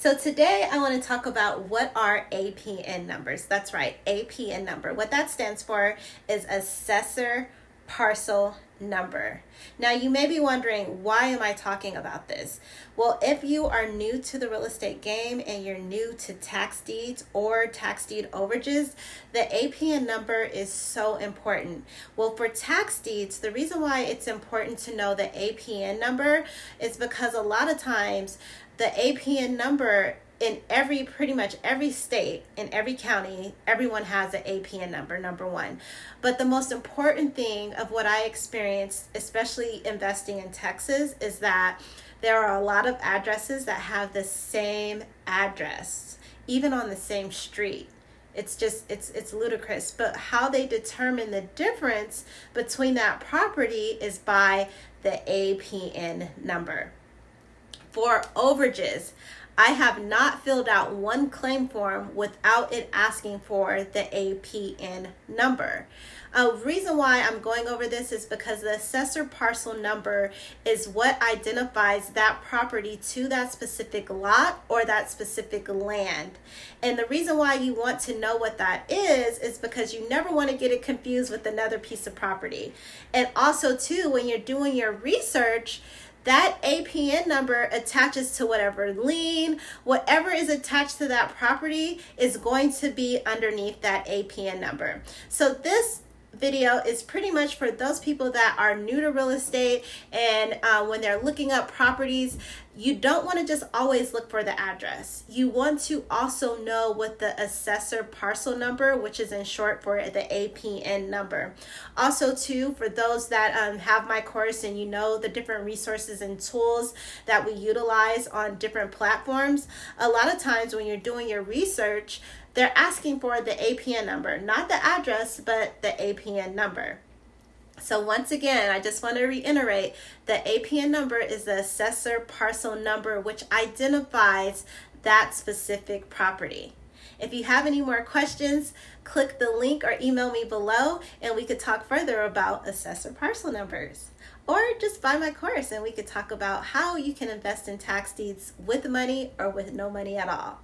So today I want to talk about what are APN numbers. That's right, APN number. What that stands for is Assessor Parcel Number. Now you may be wondering, why am I talking about this? Well, if you are new to the real estate game and you're new to tax deeds or tax deed overages, the APN number is so important. Well, for tax deeds, the reason why it's important to know the APN number is because a lot of times the APN number in pretty much every state, in every county, everyone has an APN number, number one. But the most important thing of what I experienced, especially investing in Texas, is that there are a lot of addresses that have the same address, even on the same street. It's just, it's ludicrous. But how they determine the difference between that property is by the APN number. For overages, I have not filled out one claim form without it asking for the APN number. A reason why I'm going over this is because the assessor parcel number is what identifies that property to that specific lot or that specific land. And the reason why you want to know what that is because you never want to get it confused with another piece of property. And also too, when you're doing your research, that APN number attaches to whatever lien, whatever is attached to that property is going to be underneath that APN number. So this video is pretty much for those people that are new to real estate, and when they're looking up properties, you don't want to just always look for the address. You want to also know what the assessor parcel number, which is in short for the APN number. Also too, for those that have my course and you know the different resources and tools that we utilize on different platforms, a lot of times when you're doing your research, they're asking for the APN number, not the address, but the APN number. So once again, I just want to reiterate, the APN number is the assessor parcel number, which identifies that specific property. If you have any more questions, click the link or email me below and we could talk further about assessor parcel numbers. Or just buy my course and we could talk about how you can invest in tax deeds with money or with no money at all.